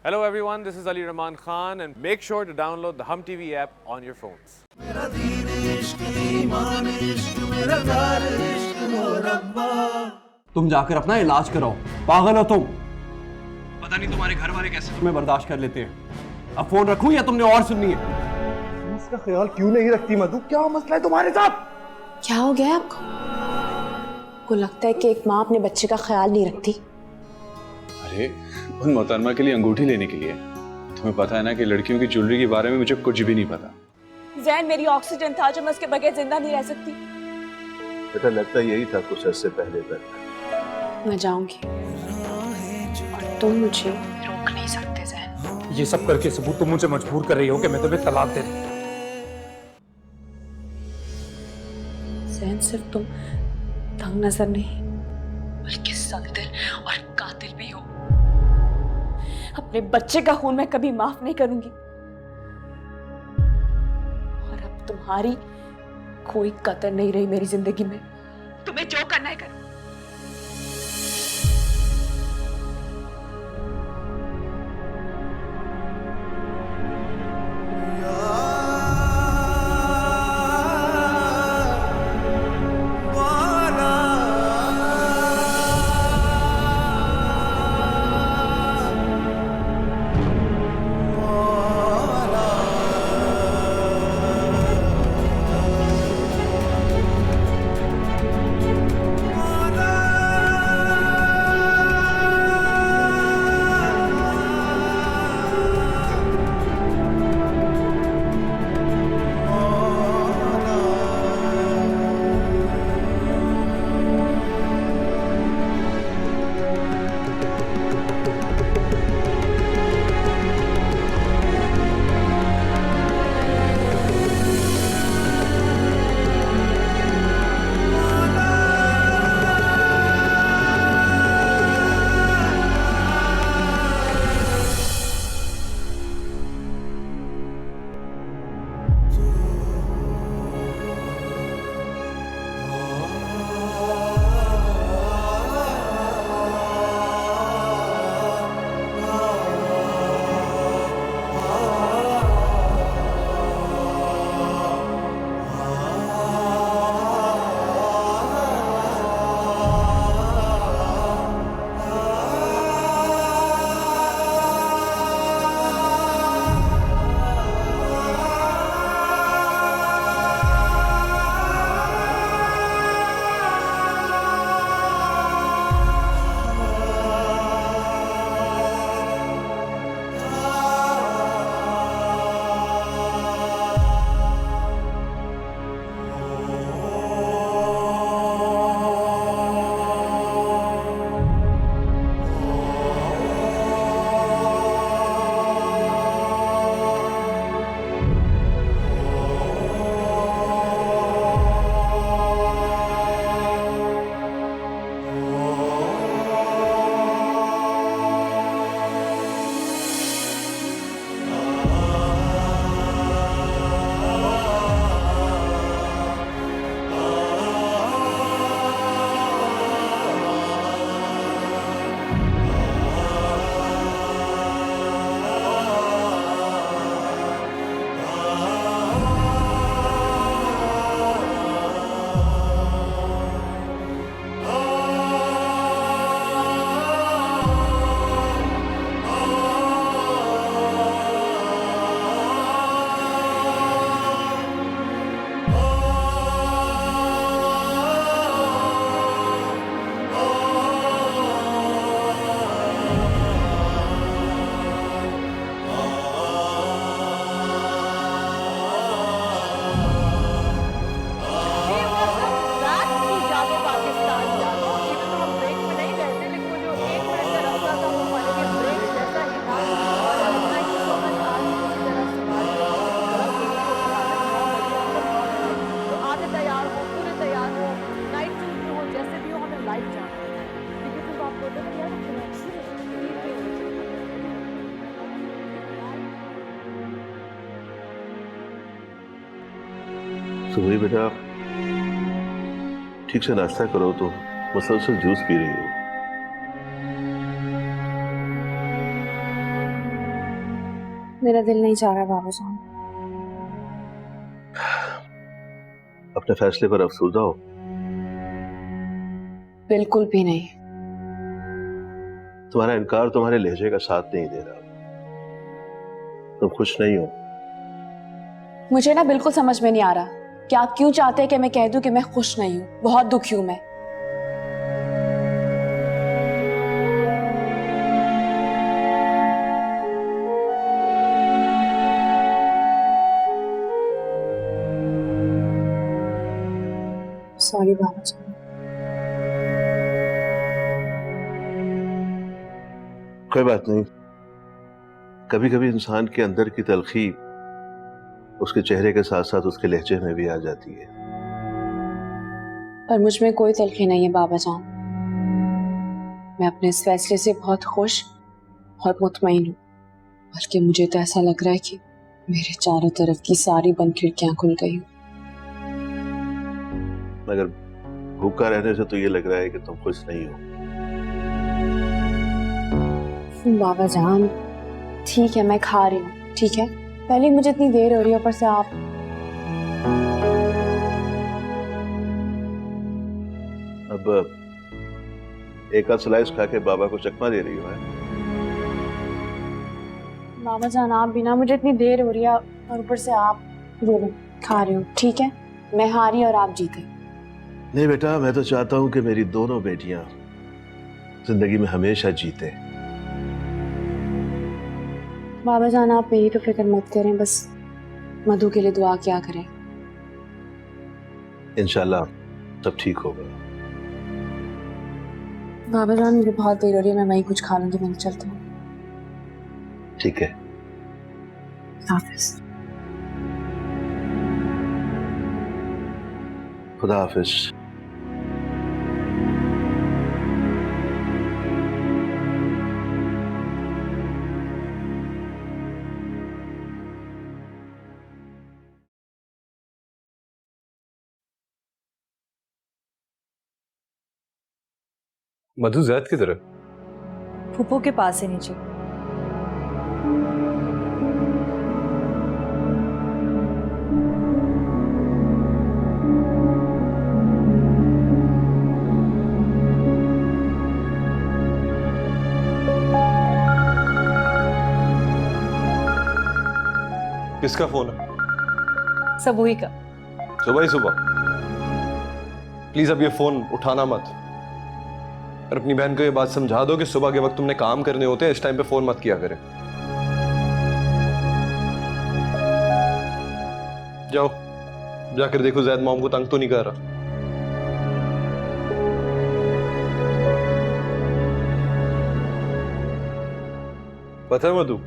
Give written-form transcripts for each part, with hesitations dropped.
Hello everyone, this is Ali Rahman Khan and make sure to download the Hum TV app on your phones. तुम जाकर अपना इलाज कराओ, पागल हो तुम। पता नहीं तुम्हारे घर वाले कैसे तुम्हें बर्दाश्त कर लेते हैं। अब फोन रखूं या तुमने और सुननी है? इसका ख्याल क्यों नहीं रखती मधु? क्या मसला है तुम्हारे साथ? क्या हो गया आपको? को लगता है कि एक माँ अपने बच्चे का ख्याल नहीं रखती। अरे उन मोहतरमा के लिए अंगूठी लेने के लिए। तुम्हें पता है ना कि लड़कियों की ज्वेलरी के बारे में मुझे कुछ भी नहीं पता। जैन मेरी ऑक्सीजन था जो मैं उसके बगैर जिंदा नहीं रह सकती। बेटा लगता यही था कुछ अर्से पहले तक। मैं जाऊंगी और तुम मुझे रोक नहीं सकते जैन। ये सब करके सबूत तुम मुझे मजबूर कर रही हो कि मैं तुम्हें तलाक दे दूं। जैन सिर्फ तुम तंग नजर नहीं बल्कि संदिल और कातिल भी हो। अपने बच्चे का खून मैं कभी माफ नहीं करूंगी और अब तुम्हारी कोई कदर नहीं रही मेरी जिंदगी में। तुम्हें जो करना है करो। सुबह बेटा ठीक से नाश्ता करो तो मुसलसल जूस पी रही हो। मेरा दिल नहीं चाह रहा बाबा जान। अपने फैसले पर अफसोदा हो? बिल्कुल भी नहीं। तुम्हारा इनकार तुम्हारे लहजे का साथ नहीं दे रहा। तुम खुश नहीं हो? मुझे ना बिल्कुल समझ में नहीं आ रहा कि आप क्यों चाहते हैं कि मैं कह दूं कि मैं खुश नहीं हूं। बहुत दुखी हूं मैं। सॉरी बाबा जान। कोई बात नहीं। कभी कभी इंसान के अंदर की तलखी उसके चेहरे के साथ साथ उसके लहजे में भी आ जाती है। पर मुझ में कोई तलखी नहीं है बाबा जान। मैं अपने इस फैसले से बहुत खुश और मुतमईन हूँ। बल्कि मुझे तो ऐसा लग रहा है कि मेरे चारों तरफ की सारी बंद खिड़कियां खुल गई हूँ। मगर भूखा रहने से तो ये लग रहा है कि तुम खुश नहीं हो। बाबा जान ठीक है, मैं खा रही हूँ। ठीक है, पहले ही मुझे इतनी देर हो रही है, ऊपर से आप। अब एक आध स्लाइस खा के बाबा को चकमा दे रही हो? बाबा जान आप बिना, मुझे इतनी देर हो रही है और ऊपर से आप। बोलो, खा रही हूँ। ठीक है, मैं हारी और आप जीते। नहीं बेटा, मैं तो चाहता हूं कि मेरी दोनों बेटियां जिंदगी में हमेशा जीते। बाबा जान आप मेरी तो फिक्र मत करें, बस मधु के लिए दुआ क्या करें। इंशाल्लाह सब ठीक होगा। बाबा जान मुझे बहुत देर हो रही है, मैं वहीं कुछ खा लूंगी। मैं चलती हूँ। ठीक है, हाफिज। खुदा हाफिज। मधु जैद की तरह फूफो के पास है नीचे। किसका फोन है? सबूही का। सुबह ही सुबह? प्लीज अब ये फोन उठाना मत। और अपनी बहन को ये बात समझा दो कि सुबह के वक्त तुमने काम करने होते हैं, इस टाइम पे फोन मत किया करे। जाओ जाकर देखो जैद मॉम को तंग तो नहीं कर रहा। पता है मधु,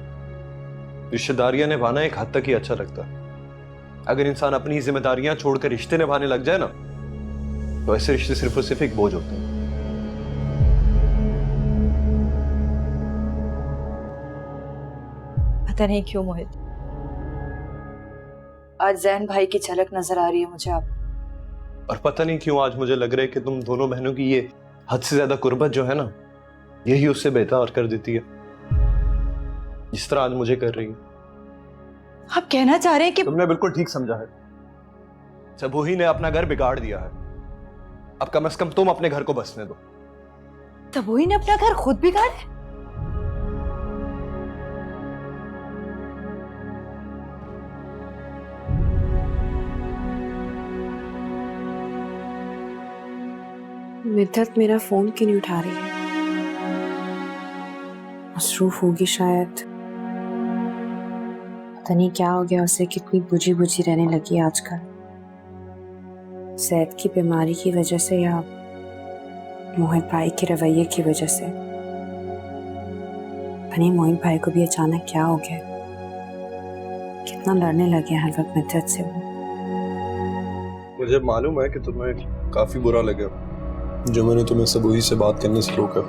रिश्तेदारियां निभाना एक हद तक ही अच्छा लगता है। अगर इंसान अपनी जिम्मेदारियां छोड़कर रिश्ते निभाने लग जाए ना, तो ऐसे रिश्ते सिर्फ और सिर्फ एक बोझ होते हैं। पता नहीं क्यों मोहित, आज जैन भाई की झलक नजर आ रही है मुझे आप। और पता नहीं क्यों आज मुझे लग रहा है कि तुम दोनों बहनों की ये हद से ज्यादा कुर्बत जो है ना, यही उससे बेहतर कर देती है, जिस तरह आज मुझे कर रही है। आप कहना चाह रहे हैं कि तुमने बिल्कुल ठीक समझा है। सबूही ने अपना घर बिगाड़ दिया है, अब कम से कम तुम अपने घर को बसने दो। सबूही ने अपना घर खुद बिगाड़ा? मिद्दत मेरा फोन क्यों नहीं उठा रही है? मसरूफ होगी शायद। पता नहीं क्या हो गया उसे, कितनी बुझी बुझी रहने लगी आजकल। सैद की बीमारी की वजह से या मोहित भाई के रवैये की वजह से। पता मोहित भाई को भी अचानक क्या हो गया, कितना लड़ने लगे हर वक्त मिद्दत से वो। मुझे मालूम है कि तुम्हें काफी बुरा लगा जो मैंने तुम्हें सबूही से बात करने से रोका।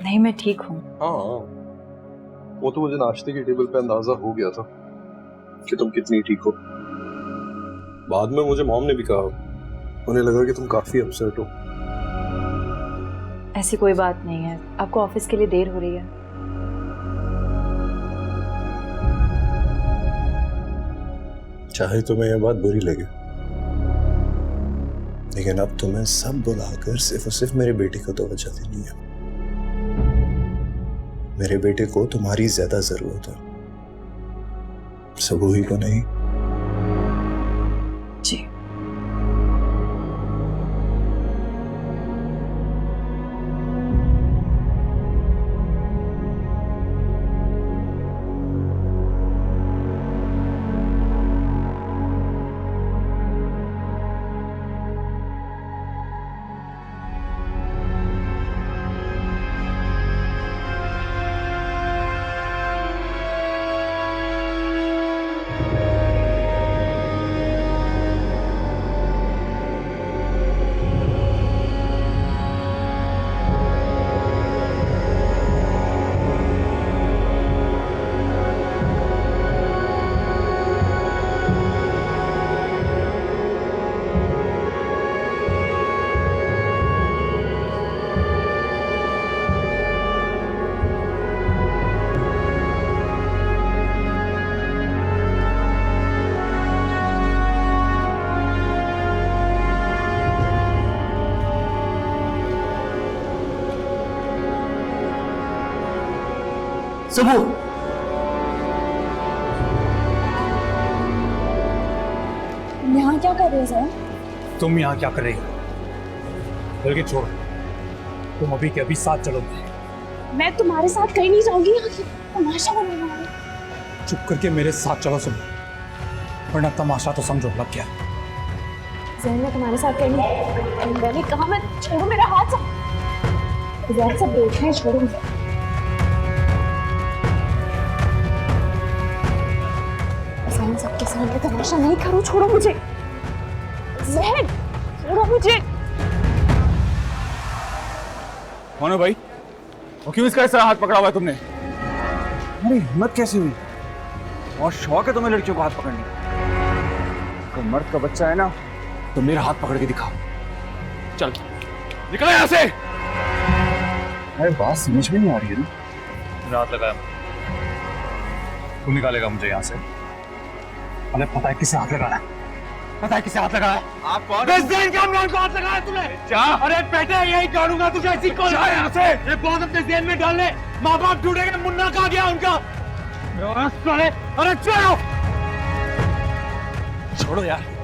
नहीं, मैं ठीक हूँ। हाँ, वो तो मुझे नाश्ते की टेबल पे अंदाजा हो गया था कि तुम कितनी ठीक हो। बाद में मुझे मॉम ने भी कहा, उन्हें लगा कि तुम काफी अपसेट हो। ऐसी कोई बात नहीं है, आपको ऑफिस के लिए देर हो रही है। चाहे तुम्हें यह बात बुरी लगे, लेकिन अब तुम्हें सब बुलाकर सिर्फ और सिर्फ मेरे बेटे को तवज्जो देनी है। मेरे बेटे को तुम्हारी ज्यादा जरूरत है, सबूही को नहीं। जी सबूर, यहाँ क्या कर रहे हो सर? तुम यहाँ क्या कर रही हो? बल्कि छोड़ो, तुम अभी के अभी साथ चलोगे। मैं तुम्हारे साथ कहीं नहीं जाऊंगी, यहाँ की तमाशा बनाने वाले। चुप करके मेरे साथ चलो सब, वरना तमाशा तो समझो लग गया। जहन में तुम्हारे साथ कहीं नहीं, मैंने कहा मैं, छोड़ो मेरा हाथ। सब देख रहे हैं, छोड़ो मुझे। जहन सबके सामने तमाशा नहीं करो, छोड़ो मुझे। जहन छोड़ो मुझे। कौन है भाई? और क्यों इसका ऐसा हाथ पकड़ा हुआ है तुमने? अरे हिम्मत कैसे हुई? और शौक है तुम्हें लड़कियों को हाथ पकड़ने? तो मर्द का बच्चा है ना, तो मेरा हाथ पकड़ के दिखाओ। चल निकल यहाँ से। अरे बात समझ में नहीं आ रही है ना। हाथ लगाया, तू निकालेगा मुझे यहाँ से? अरे पता है किसे हाथ लगाना है? पता है किसे हाथ लगाया? आप कौन? कामरान को हाथ लगाया तूने? क्या? अरे बेटे यही काटूंगा तुझे, ऐसी कौन है? ये बहुत अपने जेल में डाल ले। माँ बाप ढूंढेंगे, मुन्ना कहाँ गया उनका? अरे चलो, छोड़ो यार।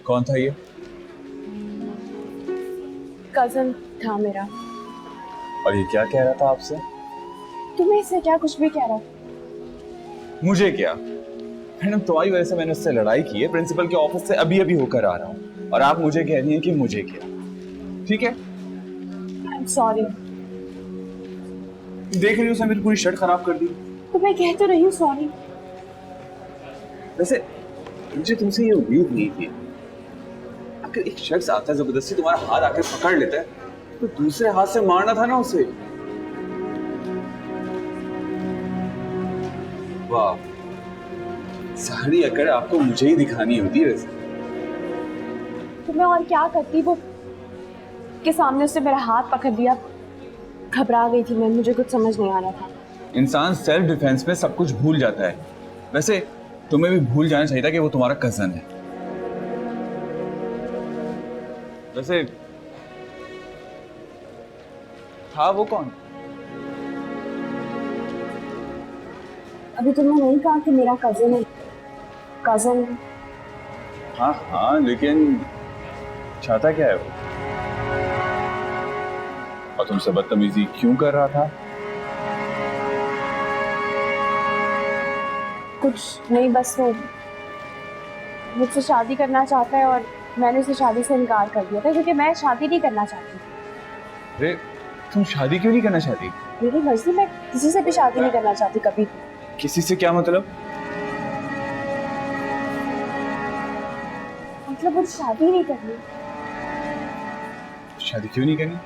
कौन था ये? कजन था मेरा। और ये क्या कह रहा था आपसे? तुम्हें इससे क्या कुछ भी कह रहा? मुझे क्या मैडम, तुम्हारी वजह से मैंने उससे लड़ाई की है। प्रिंसिपल के ऑफिस से अभी अभी होकर आ रहा हूँ और आप मुझे कह रही हैं कि मुझे क्या? ठीक है, I'm sorry। देख रही हो उसने मेरी पूरी शर्ट खराब कर दी। तो मैं कह तो रही हूँ सॉरी। वैसे मुझे तुमसे ये उम्मीद नहीं थी। अगर एक शख्स आता है जबरदस्ती तुम्हारा हाथ आकर पकड़ लेता है, तो दूसरे हाथ से मारना था ना उसे। वाह, सारी अकड़ आपको मुझे ही दिखानी होती है। वैसे तो मैं और क्या करती, वो के सामने उसने मेरा हाथ पकड़ दिया। घबरा गई थी मैं, मुझे कुछ समझ नहीं आ रहा था। इंसान सेल्फ डिफेंस में सब कुछ भूल जाता है। वैसे तुम्हें भी भूल जाना चाहिए था कि वो तुम्हारा कजन है। वैसे था वो कौन? अभी तुमने नहीं कहा कि मेरा कजन है। कजन? हाँ हाँ, लेकिन चाहता क्या है वो? और तुमसे बदतमीजी क्यों कर रहा था? कुछ नहीं, बस वो मुझसे शादी करना चाहता है और मैंने उसे शादी से इनकार कर दिया था क्योंकि मैं शादी नहीं करना चाहती। अरे तुम शादी क्यों नहीं करना चाहती? मेरी मर्जी, मैं किसी से भी शादी नहीं करना चाहती कभी। किसी से क्या मतलब? मतलब मुझे शादी नहीं करनी। शादी क्यों नहीं करनी?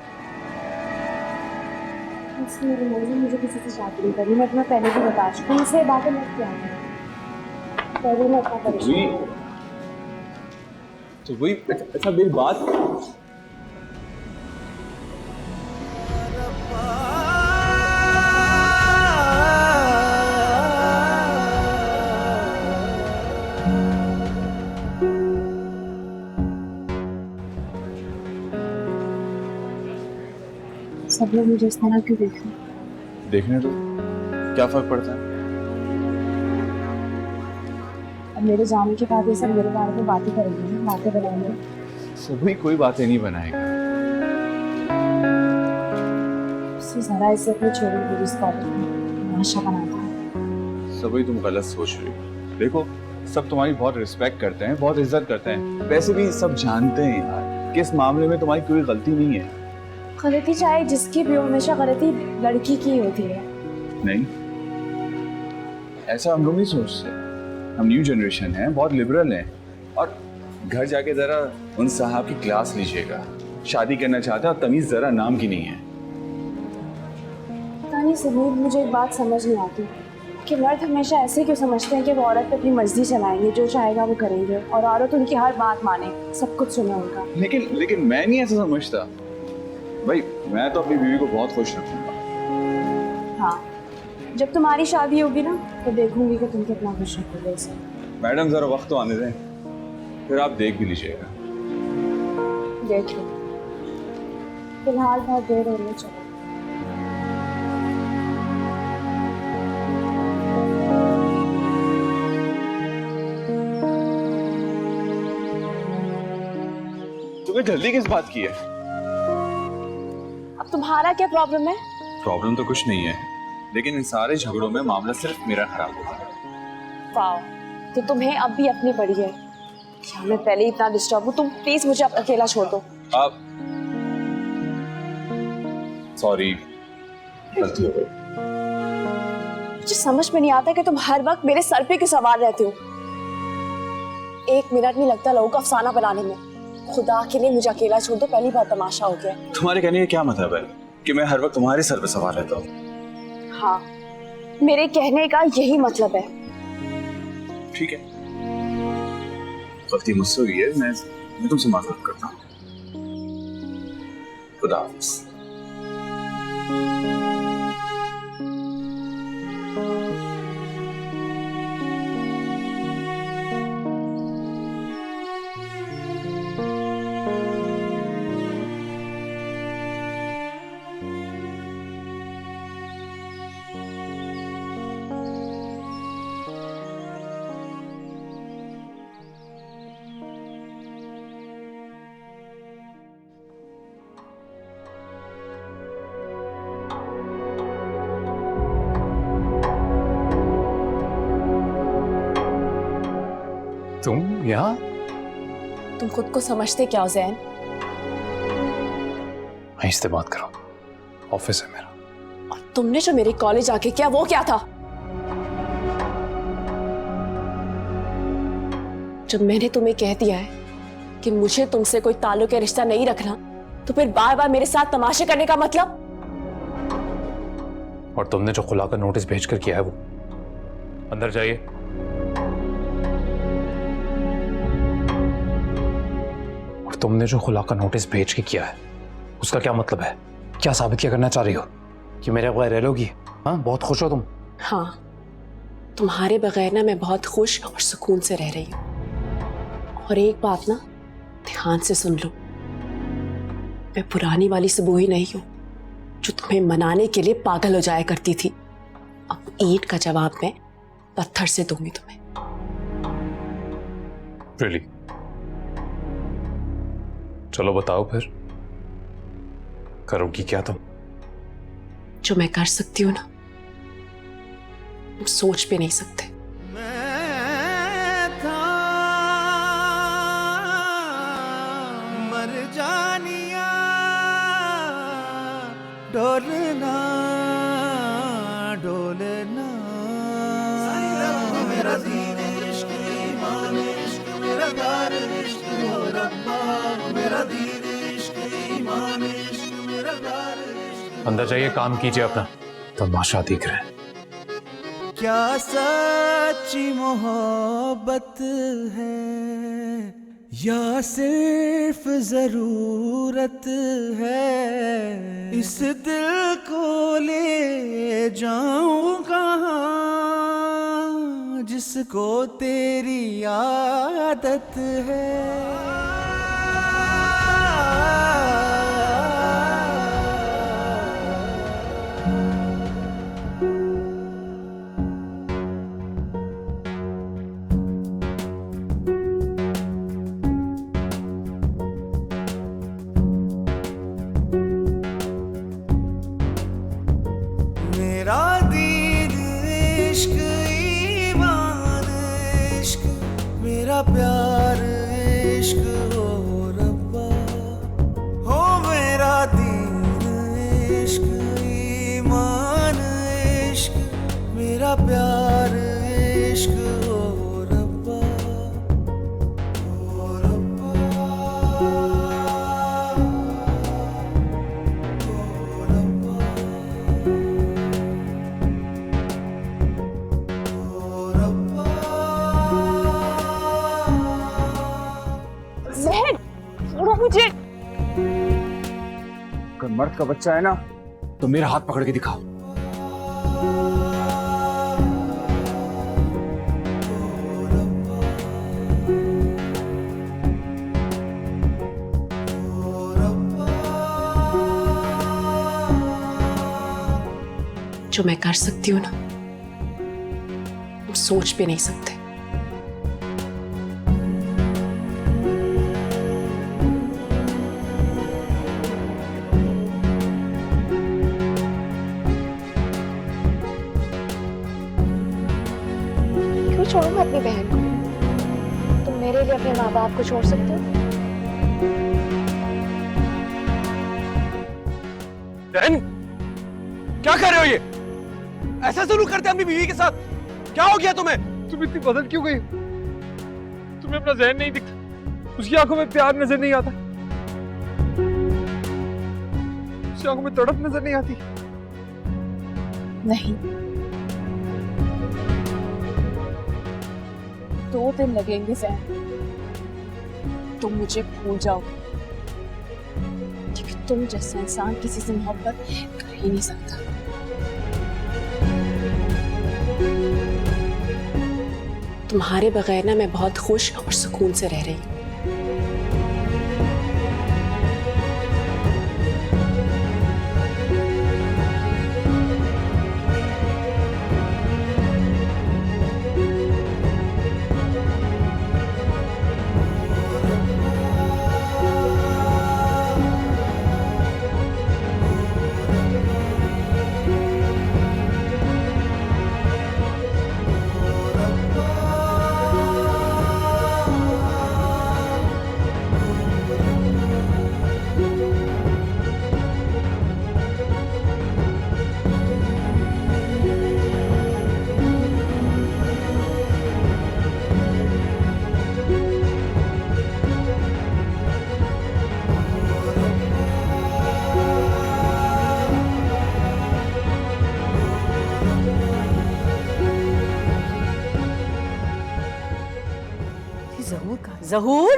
इसलिए मेरी मर्जी, मुझे किसी से शादी नहीं करनी। मैं तुम्हें पहले भी बता चुकी हूँ, इससे बातें मत क्या करूँ। पहले मैं इतना परेशान हूँ। तो वही अच्छा मेरी बात। सब लोग मुझे इस तरह क्यों देख रहे हैं? देखने तो क्या फर्क पड़ता है? अब मेरे जाने के बाद ये सब मेरे बारे में बातें करेंगे, बातें बनाएंगे। सभी कोई बातें नहीं बनाएगा। उससे जरा इज्जत नहीं छोड़ी मेरी इस कॉलेज में, आशा बनाता है। सभी तुम गलत सोच रही हो। देखो सब तुम्हारी बहुत रिस्पेक्ट करते हैं, बहुत इज्जत करते हैं। वैसे भी सब जानते हैं यार कि इस मामले में तुम्हारी कोई गलती नहीं है। गलती चाहे जिसकी भी हो, हमेशा गलती लड़की की होती है। नहीं, ऐसा हम लोग नहीं सोचते। हम न्यू जनरेशन हैं, बहुत लिबरल हैं। और घर जाके जरा उन साहब की क्लास लीजिएगा। शादी करना चाहते हैं और तमीज जरा नाम की नहीं है। पता नहीं सुनील, मुझे एक बात समझ नहीं आती कि मर्द हमेशा ऐसे क्यों समझते हैं कि वो औरत पे अपनी मर्जी चलाएंगे, जो चाहेगा वो करेंगे, और औरत उनकी हर बात माने, सब कुछ सुने उनका। लेकिन मैं नहीं ऐसा समझता भाई। मैं तो अपनी बीवी को बहुत खुश रखूंगा। हाँ, जब तुम्हारी शादी होगी ना तो देखूंगी कि तुम कितना खुश रखोगे उसे। मैडम जरा वक्त तो आने दें, फिर आप देख भी लीजिएगा। देख लो, फिलहाल बहुत देर हो रही है, चलो। तुम्हें जल्दी किस बात की है? अब तुम्हारा क्या प्रॉब्लम है? प्रॉब्लम तो कुछ नहीं है, लेकिन इन सारे झगड़ों में मामला सिर्फ मेरा खराब होता है। वाह, तो तुम्हें अब भी अपनी पड़ी है। क्या मैं पहले ही इतना डिस्टर्ब हूँ? तुम प्लीज मुझे अब अकेला छोड़ दो। अब सॉरी, गलती हो गई। मुझे समझ में नहीं आता कि तुम हर वक्त मेरे सर पे क्यों सवार रहते हो। एक मिनट नहीं लगता लोगों को अफसाना बनाने में। खुदा के लिए मुझे अकेला छोड़ दो, पहली बार तमाशा हो गया। तुम्हारे कहने का क्या मतलब है कि मैं हर वक्त तुम्हारे सर पे सवार रहता हूँ? हाँ, मेरे कहने का यही मतलब है। ठीक है, गलती मुझसे हुई है, मैं तुमसे माफी करता हूँ। खुदा हाफिज़। तुम यहाँ? तुम खुद को समझते क्या हो ज़ैन? वहीं से बात करो, ऑफिस है मेरा। और तुमने जो मेरे कॉलेज आके किया वो क्या था? जब मैंने तुम्हें कह दिया है कि मुझे तुमसे कोई ताल्लुक या रिश्ता नहीं रखना, तो फिर बार बार मेरे साथ तमाशे करने का मतलब? और तुमने जो खुला का नोटिस भेजकर किया है वो, अंदर जाइए। और तुमने जो खुला का नोटिस भेज के किया है उसका क्या मतलब है? क्या साबित क्या करना चाह रही हो कि मेरे बगैर रह लोगी? हाँ, बहुत खुश हो तुम? हाँ, तुम्हारे बगैर ना मैं बहुत खुश और सुकून से रह रही हूँ। और एक बात ना ध्यान से सुन लो, मैं पुरानी वाली सबूही नहीं हूँ जो तुम्हें मनाने के लिए पागल हो जाया करती थी। अब ईंट का जवाब मैं पत्थर से दूंगी तुम्हें। Really? चलो बताओ फिर, करोगी क्या तुम? जो मैं कर सकती हूँ ना, तुम सोच भी नहीं सकते। मर जानिया डोलना डोलना मेरा दीन इश्क ईमान इश्क मेरा प्यार इश्क ओ रब्बा मेरा दीन इश्क ईमान इश्क मेरा प्यार इश्क। अंदर जाइए, काम कीजिए अपना, तमाशा दिख रहा है। क्या सच्ची मोहब्बत है या सिर्फ जरूरत है, इस दिल को ले जाऊं कहाँ जिसको तेरी आदत है। मेरा दीन इश्क ईमान इश्क मेरा प्यार इश्क हो रब्बा हो मेरा दीन इश्क ईमान इश्क मेरा प्यार इश्क हो रब्बा हो रब्बा हो रब्बा। जहर, छोड़ो मुझे। अगर मर्द का बच्चा है ना तो मेरा हाथ पकड़ के दिखाओ। जो मैं कर सकती हूँ ना, तुम सोच भी नहीं सकते। क्यों छोड़ूं मैं अपनी बहन को? तुम मेरे लिए अपने माँ बाप को छोड़ सकते हो? बहन, क्या कर रहे हो ये? ऐसा सलूक करते हैं अपनी बीवी के साथ? क्या हो गया तुम्हें? तुम इतनी बदल क्यों गई? तुम्हें अपना ज़हन नहीं दिखता? उसकी आंखों में प्यार नजर नहीं आता? उसकी आंखों में तड़प नजर नहीं आती? नहीं, 2 दिन लगेंगे जैन, तुम मुझे भूल जाओ, क्योंकि तुम जैसा इंसान किसी से मोहब्बत कर ही नहीं सकता। तुम्हारे बगैर ना मैं बहुत खुश और सुकून से रह रही हूँ। जहूर,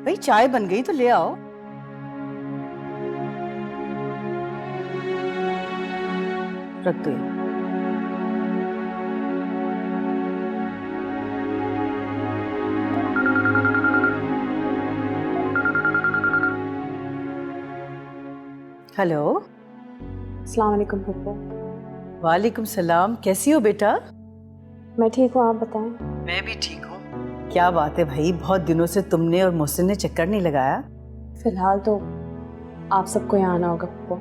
भाई चाय बन गई तो ले आओ। रख दो। हेलो। अस्सलाम वालेकुम पप्पू। वालेकुम सलाम, कैसी हो बेटा? मैं ठीक हूँ, आप बताएं। मैं भी ठीक हूँ। क्या बात है भाई, बहुत दिनों से तुमने और मोहसिन ने चक्कर नहीं लगाया। फिलहाल तो आप सबको यहाँ आना होगा पप्पू।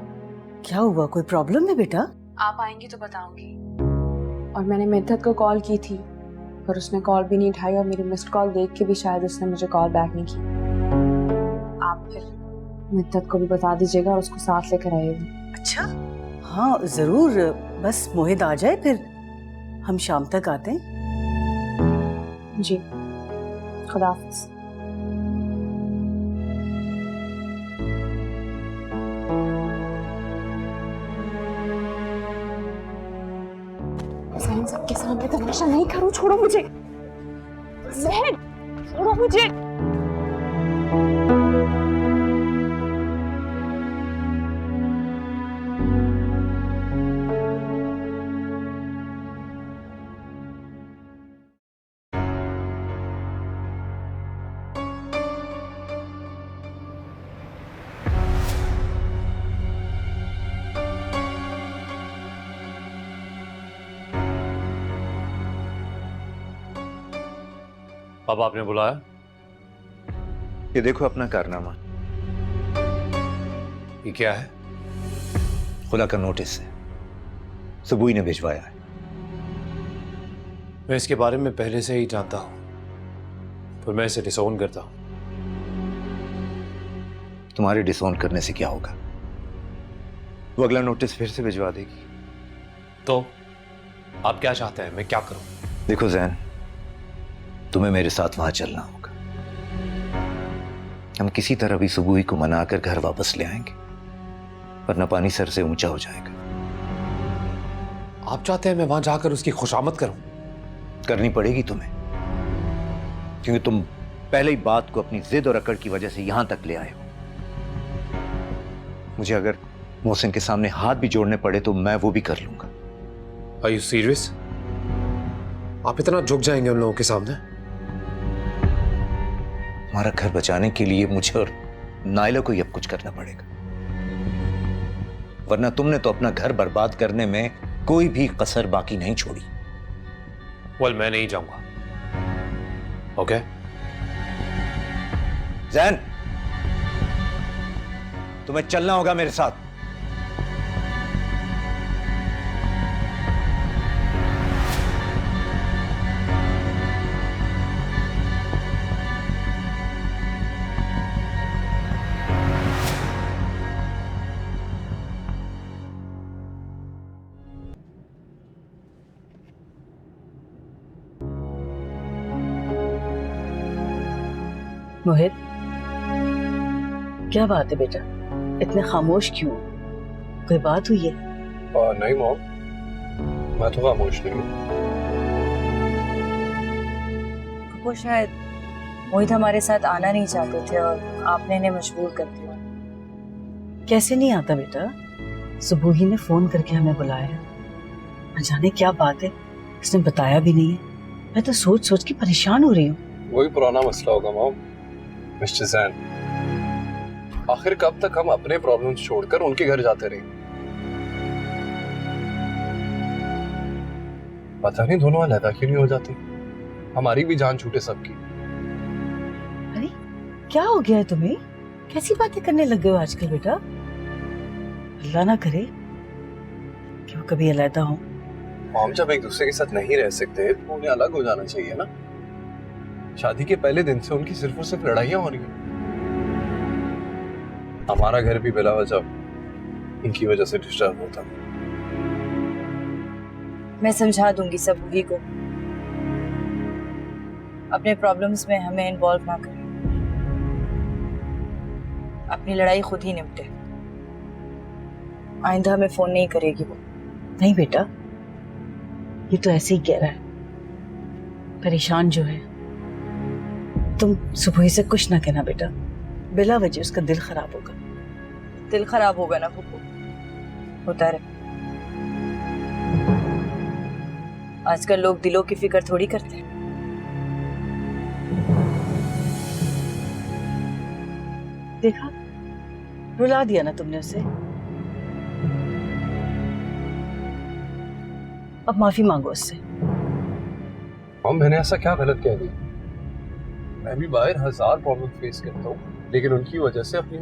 क्या हुआ, कोई प्रॉब्लम है बेटा? आप आएंगी तो बताऊंगी। और मैंने मिद्दत को कॉल की थी पर उसने कॉल भी नहीं उठाई, और मेरी मिस्ड कॉल देख के भी शायद उसने मुझे कॉल बैक नहीं की। आप फिर मिद्दत को भी बता दीजिएगा और उसको साथ लेकर आइएगा। अच्छा, हाँ जरूर। बस मोहित आ जाए फिर हम शाम तक आते हैं। जी, खुदा हाफिज। जहन सबके सामने तमाशा नहीं करो, छोड़ो मुझे। जहन, छोड़ो मुझे। पापा आपने बुलाया? ये देखो अपना कारनामा। ये क्या है? खुला का नोटिस है, सुबुई ने भिजवाया है। मैं इसके बारे में पहले से ही जानता हूं, पर मैं इसे डिसोन करता हूं। तुम्हारे डिसोन करने से क्या होगा? वो अगला नोटिस फिर से भिजवा देगी। तो आप क्या चाहते हैं, मैं क्या करूं? देखो जैन, तुम्हें मेरे साथ वहां चलना होगा। हम किसी तरह भी सुबुही को मनाकर घर वापस ले आएंगे, वरना पानी सर से ऊंचा हो जाएगा। आप चाहते हैं मैं वहां जाकर उसकी खुशामद करूं? करनी पड़ेगी तुम्हें, क्योंकि तुम पहले ही बात को अपनी जिद और अकड़ की वजह से यहां तक ले आए हो। मुझे अगर मोहसिन के सामने हाथ भी जोड़ने पड़े तो मैं वो भी कर लूंगा। Are you serious? आप इतना झुक जाएंगे उन लोगों के सामने? हमारा घर बचाने के लिए मुझे और नाइला को ही अब कुछ करना पड़ेगा, वरना तुमने तो अपना घर बर्बाद करने में कोई भी कसर बाकी नहीं छोड़ी। मैं नहीं जाऊंगा। ओके? जैन, तुम्हें चलना होगा मेरे साथ। मोहित, क्या बात है बेटा, इतने खामोश क्यों? कोई बात हुई है? नहीं मॉम, मैं तो खामोश नहीं हूँ। वो शायद मोहित हमारे साथ आना नहीं चाहते थे और आपने इन्हें मजबूर कर दिया। कैसे नहीं आता बेटा, सुबुही ने फोन करके हमें बुलाया। न जाने क्या बात है, इसने बताया भी नहीं है। मैं तो सोच सोच के परेशान हो रही हूँ। वही पुराना मसला होगा मॉम। मिस्टर जैन, आखिर कब तक हम अपने प्रॉब्लम्स छोड़कर उनके घर जाते रहेंगे? पता नहीं दोनों अलग क्यों नहीं हो जाते, हमारी भी जान छूटे सबकी। अरे क्या हो गया है तुम्हें? कैसी बातें करने लग गए हो आजकल बेटा? अल्लाह ना करे कि वो कभी अलग हो। मॉम, जब एक दूसरे के साथ नहीं रह सकते तो उन्हें अलग हो जाना चाहिए ना। शादी के पहले दिन से उनकी सिर्फ और सिर्फ लड़ाइयां हो रही हैं। हमारा घर भी बिला वजह इनकी वजह से डिस्टर्ब होता। मैं समझा दूंगी सबूही को, अपने प्रॉब्लम्स में हमें इन्वॉल्व ना करें, अपनी लड़ाई खुद ही निपटे। आइंदा हमें फोन नहीं करेगी वो। नहीं बेटा, ये तो ऐसे ही कह रहा है, परेशान जो है। तुम सुबह से कुछ ना कहना बेटा, बिला वजह उसका दिल खराब होगा। दिल खराब होगा ना फूफू, होता रहे। आजकल लोग दिलों की फिक्र थोड़ी करते हैं। देखा, रुला दिया ना तुमने उसे। अब माफी मांगो उससे। मॉम, मैंने ऐसा क्या गलत कह दिया? मैं भी बाहर 1000 प्रॉब्लम फेस करता हूँ, लेकिन उनकी वजह से अपनी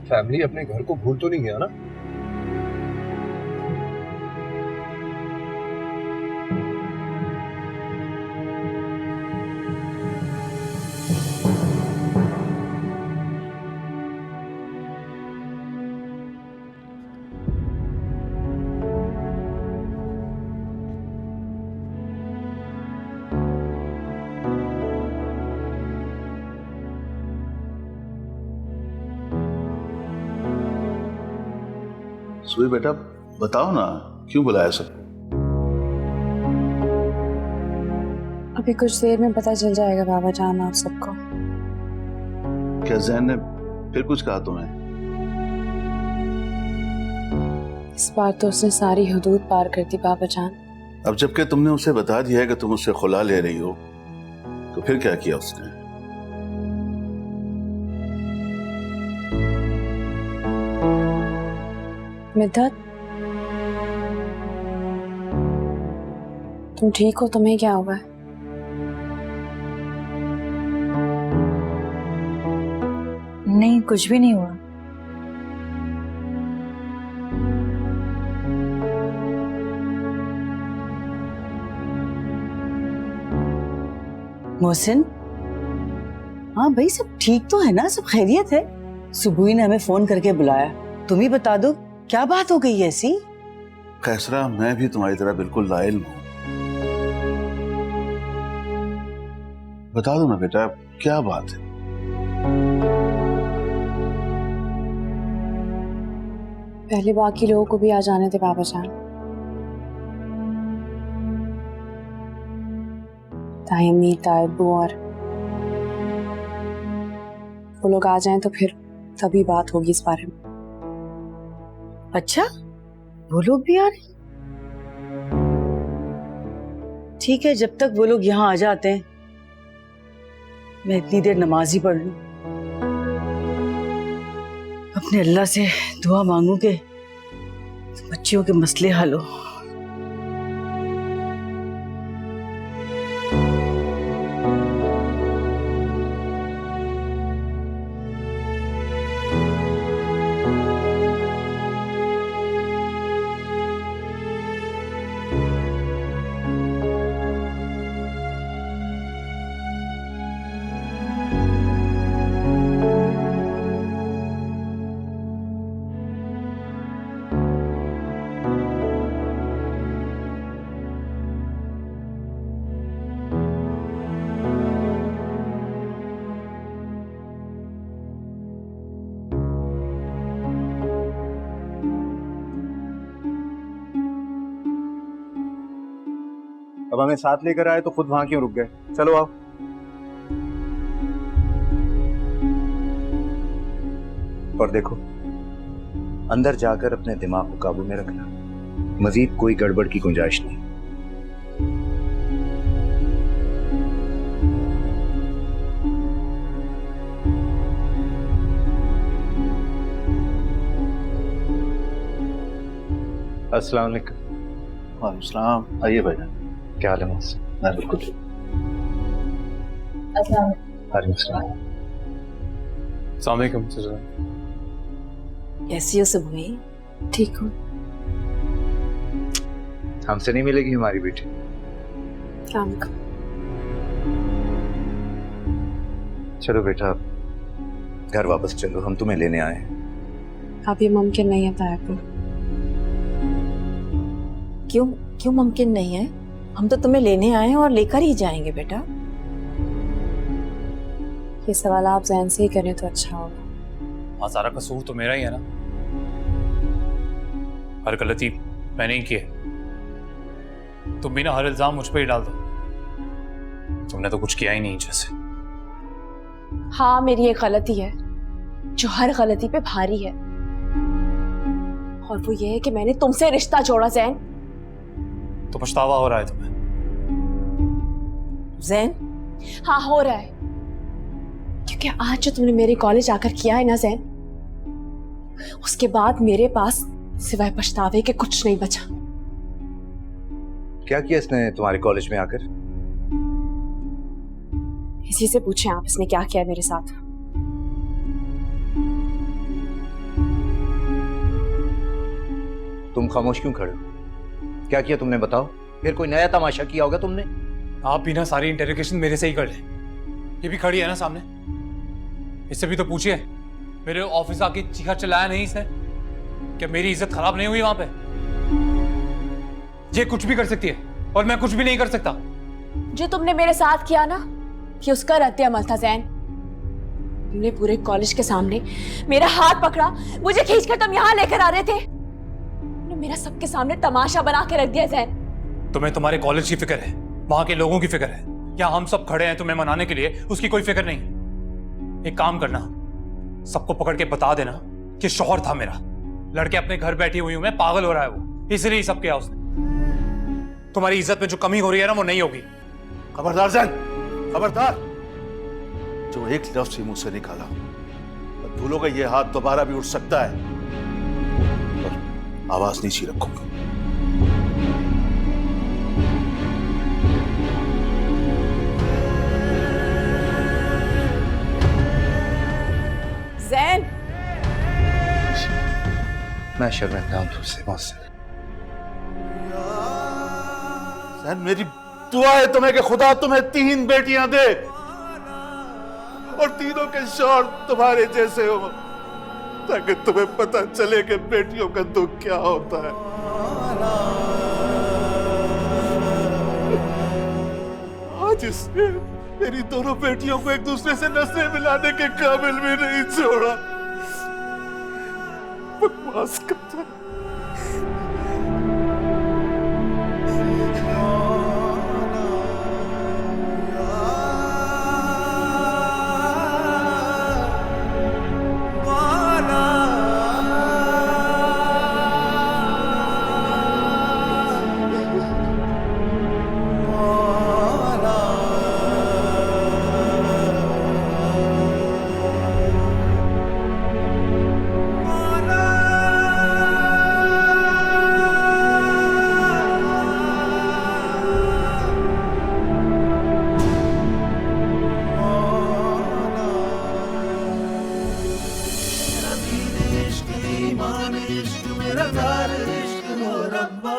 फैमिली, अपने घर को भूल तो नहीं गया ना। सुबह बेटा बताओ ना, क्यों बुलाया सब? अभी कुछ देर में पता चल जाएगा बाबा जान आप सबको। क्या जैन ने फिर कुछ कहा तुम्हें? इस बार तो उसने सारी हदूद पार कर दी बाबा जान। अब जबकि तुमने उसे बता दिया है कि तुम उससे खुला ले रही हो, तो फिर क्या किया उसने? मिद्दत, तुम ठीक हो? तुम्हें क्या हुआ है? नहीं, कुछ भी नहीं हुआ। मोहसिन, हाँ भाई, सब ठीक तो है ना? सब खैरियत है? सुबह ने हमें फोन करके बुलाया, तुम ही बता दो क्या बात हो गई ऐसी? कैसरा, मैं भी तुम्हारी तरह बिल्कुल लाइल हूँ। बता दो ना बेटा, क्या बात है? पहले बाकी लोगों को भी आ जाने थे बाबा जान। ताई अम्मी, ताई अब्बू, और वो लोग आ जाएं तो फिर तभी बात होगी इस बारे में। अच्छा, वो लोग भी आ रहे? ठीक है, जब तक वो लोग यहाँ आ जाते हैं मैं इतनी देर नमाज ही पढ़ लूं, अपने अल्लाह से दुआ मांगू के बच्चियों के मसले हल हो। अब हमें साथ लेकर आए तो खुद वहां क्यों रुक गए? चलो आओ। और देखो, अंदर जाकर अपने दिमाग को काबू में रखना, मजीद कोई गड़बड़ की गुंजाइश नहीं। अस्सलाम वालेकुम। वालेकुम सलाम। आइए भाईजान। क्या हाल है मोहसिन? मैं बिल्कुल ठीक। वालेकुम सलाम। अस्सलाम वालेकुम सर। कैसी हो सुबह? ठीक हूँ। हमसे नहीं मिलेगी हमारी बेटी? काम का। चलो बेटा, घर वापस चलो, हम तुम्हें लेने आए हैं। अब ये मुमकिन नहीं है तायब। क्यों क्यों मुमकिन नहीं है? हम तो तुम्हें लेने आए हैं और लेकर ही जाएंगे बेटा। ये सवाल आप ज़हन से ही करें तो अच्छा होगा। हाँ, सारा कसूर तो मेरा ही है ना, हर गलती मैंने ही की है। तुम भी ना हर इल्जाम मुझ पे ही डाल दो, तुमने तो कुछ किया ही नहीं जैसे। हाँ, मेरी एक गलती है जो हर गलती पे भारी है, और वो ये है कि मैंने तुमसे रिश्ता जोड़ा। जैन, तो पछतावा हो रहा है तुम्हें? जैन, हाँ हो रहा है, क्योंकि आज जो तुमने मेरे कॉलेज आकर किया है ना जैन, उसके बाद मेरे पास सिवाय पछतावे के कुछ नहीं बचा। क्या किया इसने तुम्हारे कॉलेज में आकर? इसी से पूछें आप, इसने क्या किया मेरे साथ। तुम खामोश क्यों खड़े हो? क्या किया तुमने, बताओ। फिर कोई नया तमाशा किया होगा तुमने। आप भी ना सारी इंटेरोगेशन मेरे से ही कर ले। ये भी खड़ी है ना सामने, इससे भी तो पूछिए। मेरे ऑफिस आके चीखा चिल्लाया नहीं इसने? क्या मेरी इज्जत खराब नहीं हुई वहां पे? ये कुछ भी कर सकती है और मैं कुछ भी नहीं कर सकता। जो तुमने मेरे साथ किया ना, ये उसका रद्द-ए-अमल था जैन। तुमने पूरे कॉलेज के सामने मेरा हाथ पकड़ा, मुझे खींचकर तुम यहाँ लेकर आ रहे थे, मेरा सबके सामने तमाशा बना के रख दिया जैन। तुम्हें तुम्हारे कॉलेज की फिक्र है, वहां के लोगों की फिक्र है। यहाँ हम सब खड़े हैं तुम्हें मनाने के लिए, उसकी कोई फिक्र नहीं। एक काम करना, सबको पकड़ के बता देना कि शौहर था मेरा, लड़के अपने घर बैठी हुई हूं मैं, पागल हो रहा है वो, इसलिए ही सब किया उसने। तुम्हारी इज्जत में जो कमी हो रही है ना, वो नहीं होगी। खबरदार जैन, खबरदार। जो एक लफ्ज ही मुंह से निकाला, मत भूलोगे ये हाथ दोबारा भी उठ सकता है। और आवाज नीची रखोगे। जैन, मैं शर्मिंदा हूं तुझसे मुझसे। जैन, मेरी दुआ है तुम्हें कि खुदा तुम्हें 3 बेटियां दे और तीनों के शौहर तुम्हारे जैसे हो, ताकि तुम्हें पता चले कि बेटियों का दुख क्या होता है। आज इसने मेरी दोनों बेटियों को एक दूसरे से नस्लें मिलाने के काबिल भी नहीं छोड़ा। बकवास करता है। इश्क ईमान इश्क मेरा प्यार इश्क हो रब्बा।